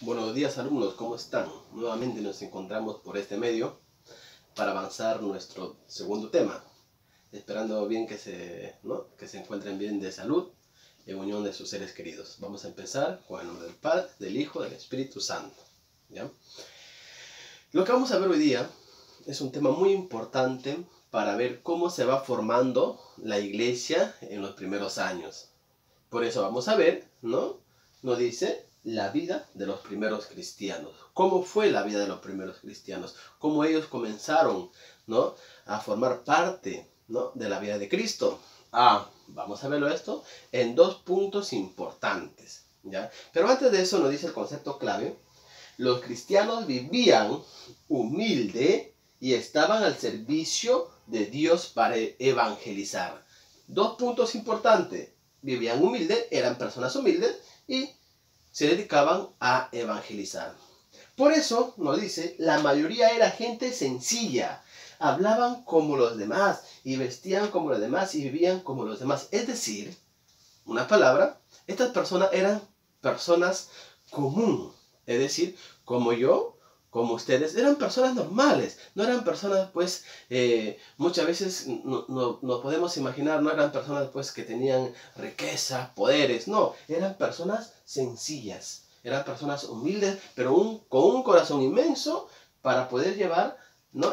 Buenos días alumnos, ¿cómo están? Nuevamente nos encontramos por este medio para avanzar nuestro segundo tema, esperando bien que se encuentren bien de salud en unión de sus seres queridos. Vamos a empezar con el nombre del Padre, del Hijo, del Espíritu Santo. ¿Ya? Lo que vamos a ver hoy día es un tema muy importante para ver cómo se va formando la iglesia en los primeros años. Por eso vamos a ver, nos dice la vida de los primeros cristianos. ¿Cómo fue la vida de los primeros cristianos? ¿Cómo ellos comenzaron, a formar parte, de la vida de Cristo? Vamos a verlo esto en dos puntos importantes, ¿ya? Pero antes de eso nos dice el concepto clave. Los cristianos vivían humilde y estaban al servicio de Dios para evangelizar. Dos puntos importantes. Vivían humilde, eran personas humildes y se dedicaban a evangelizar. Por eso nos dice, la mayoría era gente sencilla. Hablaban como los demás y vestían como los demás y vivían como los demás. Es decir, una palabra, estas personas eran personas comunes. Es decir, como yo, como ustedes, eran personas normales, no eran personas, pues, muchas veces no podemos imaginar, no eran personas, pues, que tenían riqueza, poderes, no, eran personas sencillas, eran personas humildes, pero con un corazón inmenso para poder llevar,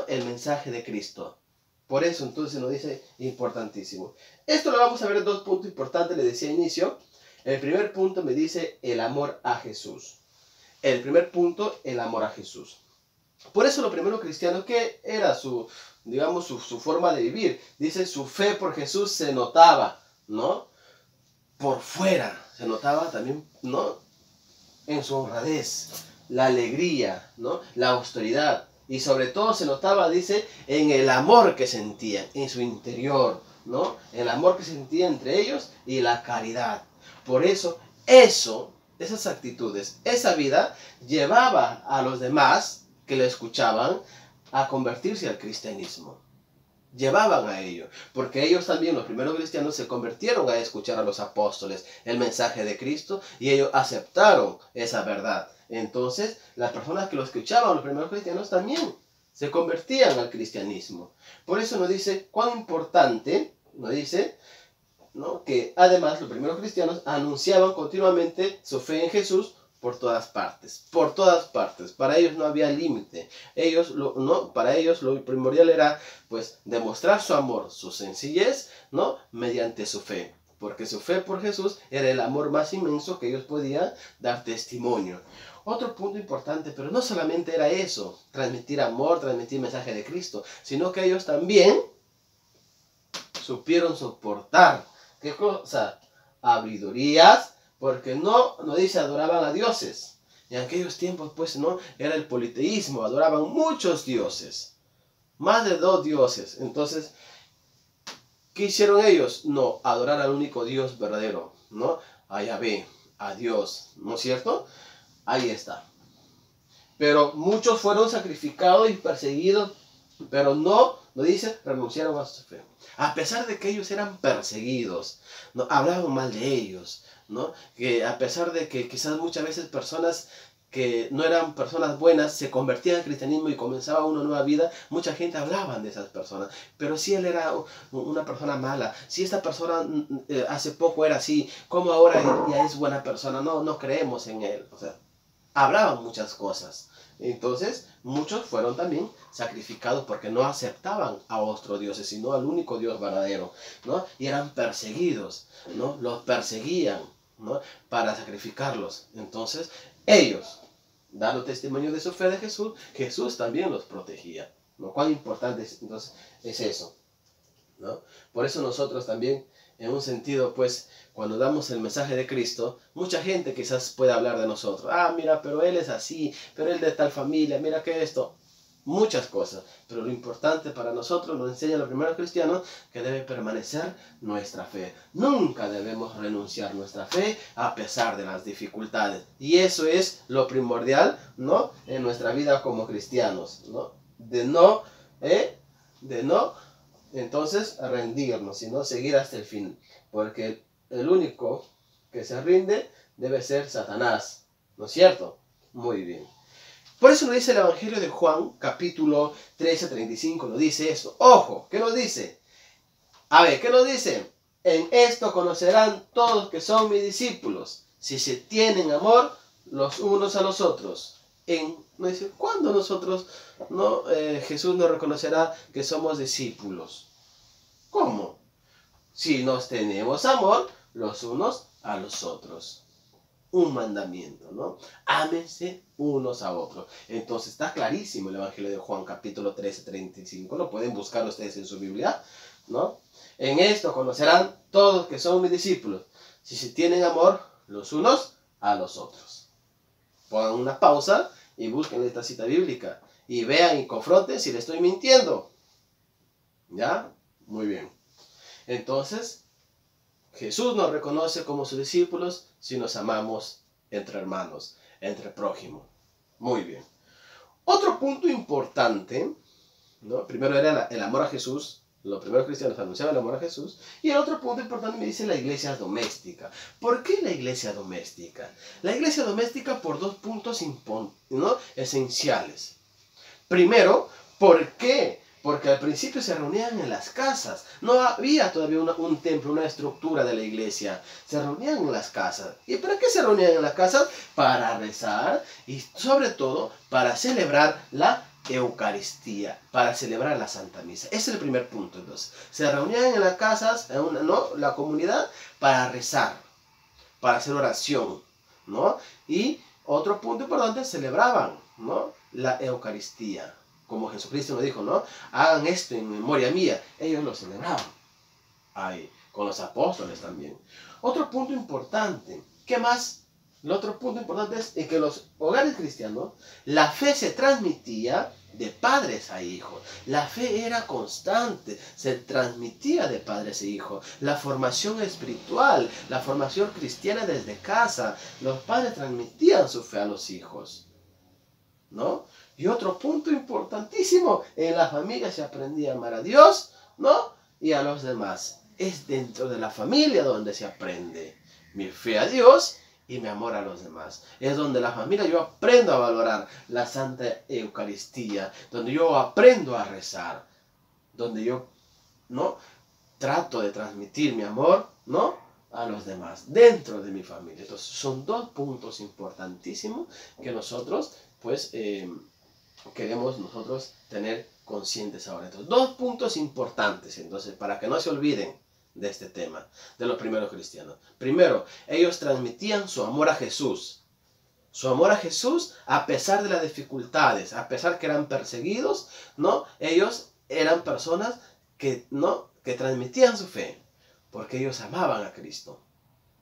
el mensaje de Cristo. Por eso, entonces, nos dice importantísimo. Esto lo vamos a ver en dos puntos importantes, le decía al inicio. El primer punto me dice el amor a Jesús. El primer punto, el amor a Jesús. Por eso lo primero cristiano, que era su forma de vivir. Dice, su fe por Jesús se notaba, por fuera. Se notaba también, en su honradez, la alegría, la austeridad. Y sobre todo se notaba, dice, en el amor que sentían, en su interior, el amor que sentía entre ellos y la caridad. Por eso, esas actitudes, esa vida, llevaba a los demás que le escuchaban a convertirse al cristianismo. Llevaban a ello, porque ellos también, los primeros cristianos, se convirtieron a escuchar a los apóstoles, el mensaje de Cristo, y ellos aceptaron esa verdad. Entonces, las personas que lo escuchaban, los primeros cristianos, también se convertían al cristianismo. Por eso nos dice cuán importante, nos dice, que además los primeros cristianos anunciaban continuamente su fe en Jesús por todas partes, por todas partes. Para ellos no había límite. Para ellos lo primordial era, pues, demostrar su amor, su sencillez, mediante su fe. Porque su fe por Jesús era el amor más inmenso que ellos podían dar testimonio. Otro punto importante, pero no solamente era eso, transmitir amor, transmitir mensaje de Cristo, sino que ellos también supieron soportar. ¿Qué cosa? Habidurías, porque no dice adoraban a dioses. En aquellos tiempos, pues, era el politeísmo, adoraban muchos dioses, más de 2 dioses. Entonces, ¿qué hicieron ellos? No, adorar al único Dios verdadero, a Yahvé, a Dios, ¿no es cierto? Ahí está. Pero muchos fueron sacrificados y perseguidos, pero no dice, renunciaron a su fe. A pesar de que ellos eran perseguidos, hablaban mal de ellos, que a pesar de que quizás muchas veces personas que no eran personas buenas se convertían al cristianismo y comenzaba una nueva vida, mucha gente hablaba de esas personas. Pero si él era una persona mala, si esta persona hace poco era así, ¿cómo ahora ya es buena persona? No creemos en él. O sea, hablaban muchas cosas. Entonces, muchos fueron también sacrificados porque no aceptaban a otros dioses, sino al único Dios verdadero, y eran perseguidos, los perseguían, para sacrificarlos. Entonces, ellos, dando testimonio de su fe de Jesús, Jesús también los protegía. Cuán importante entonces es eso, Por eso nosotros también, en un sentido, pues, cuando damos el mensaje de Cristo, mucha gente quizás puede hablar de nosotros. Mira, pero él es así, pero él de tal familia, mira que esto. Muchas cosas. Pero lo importante para nosotros, nos enseñan los primeros cristianos, que debe permanecer nuestra fe. Nunca debemos renunciar nuestra fe a pesar de las dificultades. Y eso es lo primordial, en nuestra vida como cristianos, De no entonces rendirnos, sino seguir hasta el fin. Porque el único que se rinde debe ser Satanás, ¿no es cierto? Muy bien. Por eso nos dice el Evangelio de Juan, capítulo 13, 35, nos dice eso. Ojo, ¿qué nos dice? A ver, ¿qué nos dice? En esto conocerán todos que son mis discípulos, si se tienen amor los unos a los otros. Nos dice, ¿cuándo nosotros, Jesús nos reconocerá que somos discípulos? ¿Cómo? Si nos tenemos amor los unos a los otros. Un mandamiento, ¿no? Ámense unos a otros. Entonces está clarísimo el Evangelio de Juan, capítulo 13, 35. Lo pueden buscar ustedes en su Biblia, ¿no? En esto conocerán todos que son mis discípulos, si se tienen amor los unos a los otros. Pongan una pausa y busquen esta cita bíblica y vean y confronten si le estoy mintiendo. ¿Ya? Muy bien. Entonces, Jesús nos reconoce como sus discípulos si nos amamos entre hermanos, entre prójimos. Muy bien. Otro punto importante, ¿no? Primero era el amor a Jesús. Los primeros cristianos anunciaban el amor a Jesús. Y el otro punto importante me dice la iglesia doméstica. ¿Por qué la iglesia doméstica? La iglesia doméstica por dos puntos esenciales. Primero, ¿por qué? Porque al principio se reunían en las casas. No había todavía un templo, una estructura de la iglesia. Se reunían en las casas. ¿Y para qué se reunían en las casas? Para rezar y sobre todo para celebrar la Eucaristía, para celebrar la Santa Misa. Ese es el primer punto. Entonces, se reunían en las casas, la comunidad, para rezar, para hacer oración, ¿no? Y otro punto importante, celebraban, ¿no?, la Eucaristía. Como Jesucristo nos dijo, ¿no? Hagan esto en memoria mía. Ellos lo celebraban. Ahí, con los apóstoles también. Otro punto importante. ¿Qué más? El otro punto importante es que en los hogares cristianos la fe se transmitía de padres a hijos. La fe era constante, se transmitía de padres a hijos. La formación espiritual, la formación cristiana desde casa. Los padres transmitían su fe a los hijos, ¿no? Y otro punto importantísimo, en la familia se aprendía a amar a Dios, ¿no?, y a los demás. Es dentro de la familia donde se aprende mi fe a Dios y mi amor a los demás. Es donde la familia yo aprendo a valorar la Santa Eucaristía, donde yo aprendo a rezar, donde yo, ¿no?, trato de transmitir mi amor, ¿no?, a los demás, dentro de mi familia. Entonces, son dos puntos importantísimos que nosotros, pues, queremos nosotros tener conscientes ahora. Entonces, dos puntos importantes, entonces, para que no se olviden de este tema, de los primeros cristianos. Primero, ellos transmitían su amor a Jesús. Su amor a Jesús a pesar de las dificultades, a pesar que eran perseguidos, ¿no? Ellos eran personas que transmitían su fe, porque ellos amaban a Cristo.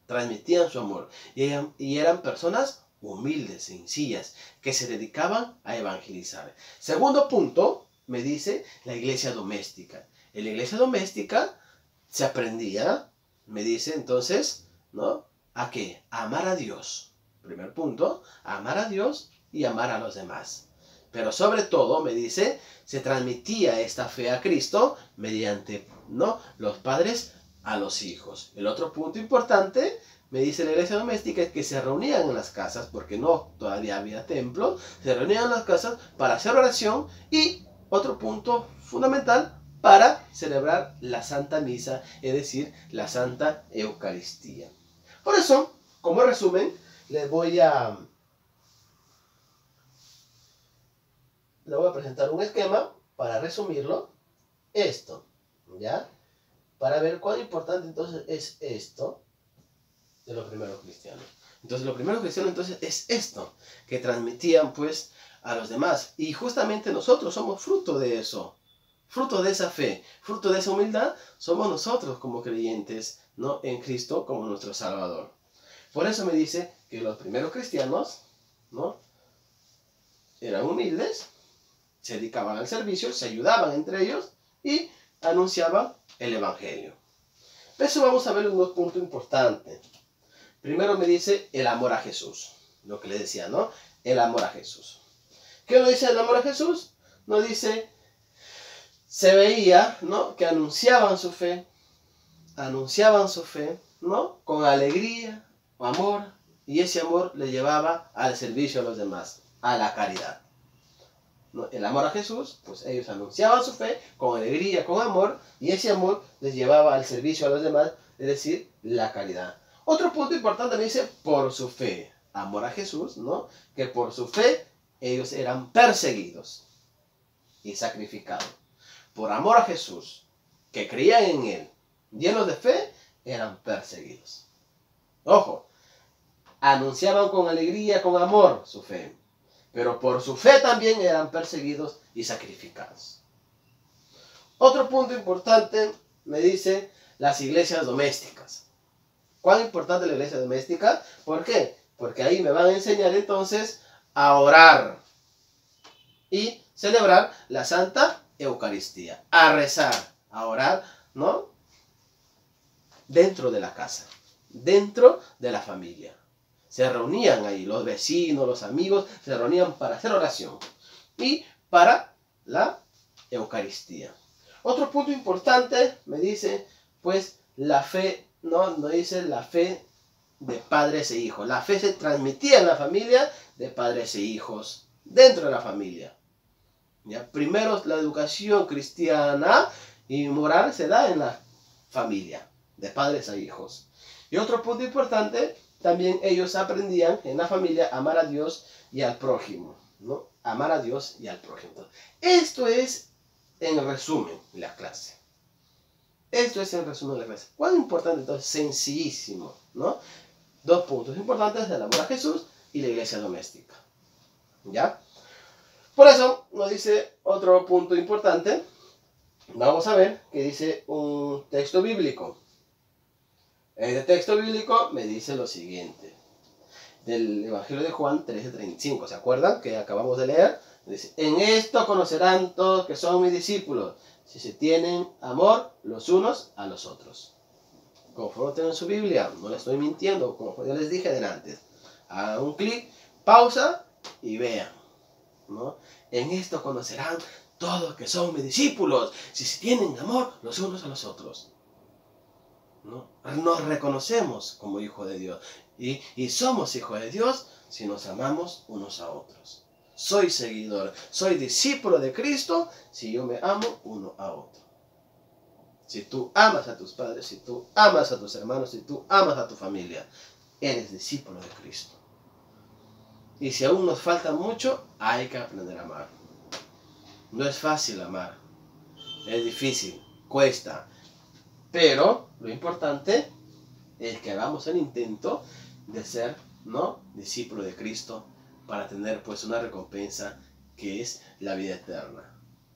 Transmitían su amor. Y eran personas humildes, sencillas, que se dedicaban a evangelizar. Segundo punto, me dice la iglesia doméstica. En la iglesia doméstica se aprendía, me dice entonces, ¿no?, ¿a qué? A amar a Dios. Primer punto, amar a Dios y amar a los demás. Pero sobre todo, me dice, se transmitía esta fe a Cristo mediante, ¿no?, los padres a los hijos. El otro punto importante, me dice la iglesia doméstica, es que se reunían en las casas, porque todavía había templos, se reunían en las casas para hacer oración y, otro punto fundamental, para celebrar la Santa Misa, es decir, la Santa Eucaristía. Por eso, como resumen, les voy a presentar un esquema para resumirlo. Esto, ¿ya? Para ver cuán importante entonces es esto de los primeros cristianos. Entonces, los primeros cristianos entonces es esto, que transmitían pues a los demás. Y justamente nosotros somos fruto de eso, fruto de esa fe, fruto de esa humildad, somos nosotros como creyentes, ¿no?, en Cristo como nuestro Salvador. Por eso me dice que los primeros cristianos, ¿no?, eran humildes, se dedicaban al servicio, se ayudaban entre ellos y anunciaban el Evangelio. Eso vamos a ver unos puntos importantes. Primero me dice el amor a Jesús, lo que le decía, ¿no?, el amor a Jesús. ¿Qué nos dice el amor a Jesús? Nos dice, se veía, ¿no?, que anunciaban su fe, ¿no?, con alegría, amor, y ese amor le llevaba al servicio a los demás, a la caridad. ¿No? El amor a Jesús, pues ellos anunciaban su fe con alegría, con amor, y ese amor les llevaba al servicio a los demás, es decir, la caridad. Otro punto importante me dice, por su fe, amor a Jesús, ¿no? Que por su fe ellos eran perseguidos y sacrificados. Por amor a Jesús, que creían en Él, llenos de fe, eran perseguidos. Ojo, anunciaban con alegría, con amor su fe, pero por su fe también eran perseguidos y sacrificados. Otro punto importante me dice las iglesias domésticas. ¿Cuán importante es la iglesia doméstica? ¿Por qué? Porque ahí me van a enseñar entonces a orar y celebrar la Santa Eucaristía, a rezar, a orar, ¿no? Dentro de la casa, dentro de la familia. Se reunían ahí, los vecinos, los amigos, se reunían para hacer oración y para la Eucaristía. Otro punto importante me dice, pues, la fe, no dice la fe de padres e hijos. La fe se transmitía en la familia de padres e hijos, dentro de la familia. ¿Ya? Primero la educación cristiana y moral se da en la familia, de padres a hijos. Y otro punto importante, también ellos aprendían en la familia a amar a Dios y al prójimo, ¿no? Amar a Dios y al prójimo. Esto es en resumen la clase. Esto es en resumen la clase. ¿Cuán importante entonces? Sencillísimo, ¿no? Dos puntos importantes del amor a Jesús y la iglesia doméstica. ¿Ya? Por eso nos dice otro punto importante. Vamos a ver que dice un texto bíblico. Este texto bíblico me dice lo siguiente. Del Evangelio de Juan 13:35. ¿Se acuerdan que acabamos de leer? Dice, en esto conocerán todos que son mis discípulos, si se tienen amor los unos a los otros. Conforme tienen su Biblia, no les estoy mintiendo, como ya les dije delante. Hagan un clic, pausa y vean, ¿no? En esto conocerán todos que son mis discípulos, si se tienen amor los unos a los otros. ¿No? Nos reconocemos como hijos de Dios y somos hijos de Dios si nos amamos unos a otros. Soy seguidor, soy discípulo de Cristo si yo me amo uno a otro. Si tú amas a tus padres, si tú amas a tus hermanos, si tú amas a tu familia, eres discípulo de Cristo. Y si aún nos falta mucho, hay que aprender a amar. No es fácil amar, es difícil, cuesta. Pero lo importante es que hagamos el intento de ser, ¿no?, discípulo de Cristo para tener pues una recompensa que es la vida eterna.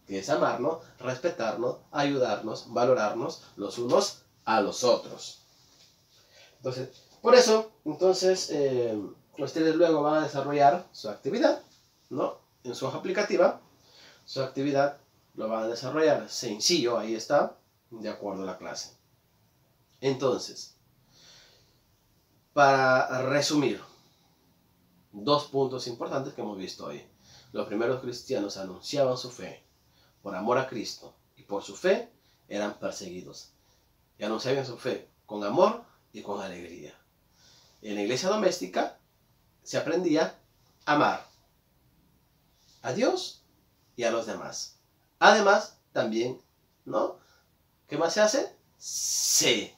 Que es amarnos, respetarnos, ayudarnos, valorarnos los unos a los otros. Entonces, por eso, entonces, ustedes luego van a desarrollar su actividad, ¿no? En su hoja aplicativa, su actividad lo van a desarrollar sencillo, ahí está, de acuerdo a la clase. Entonces, para resumir, dos puntos importantes que hemos visto hoy. Los primeros cristianos anunciaban su fe por amor a Cristo y por su fe eran perseguidos. Y anunciaban su fe con amor y con alegría. En la iglesia doméstica se aprendía a amar a Dios y a los demás. Además, también, ¿no? ¿Qué más se hace?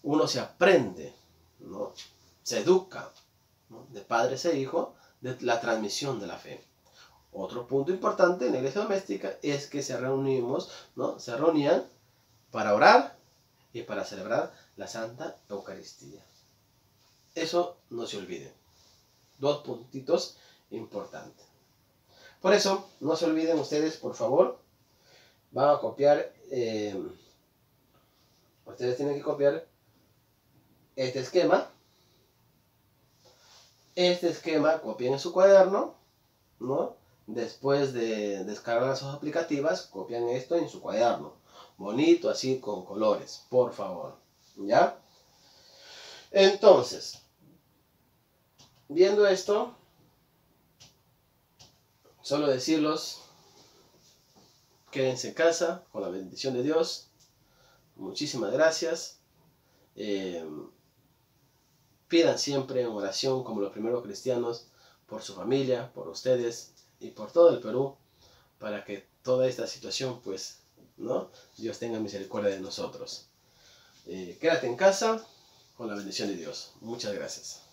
Uno se aprende, ¿no? Se educa, ¿no?, de padres e hijos, de la transmisión de la fe. Otro punto importante en la iglesia doméstica es que se reunimos, ¿no? Se reunían para orar y para celebrar la Santa Eucaristía. Eso no se olvide. Dos puntitos importantes. Por eso, no se olviden ustedes, por favor, van a copiar, ustedes tienen que copiar este esquema. Este esquema copien en su cuaderno, ¿no? Después de descargar las hojas aplicativas, copian esto en su cuaderno. Bonito, así, con colores, por favor. ¿Ya? Entonces, viendo esto, solo decirlos, quédense en casa con la bendición de Dios. Muchísimas gracias. pidan siempre en oración como los primeros cristianos por su familia, por ustedes y por todo el Perú, para que toda esta situación, pues, ¿no? Dios tenga misericordia de nosotros. Quédate en casa con la bendición de Dios. Muchas gracias.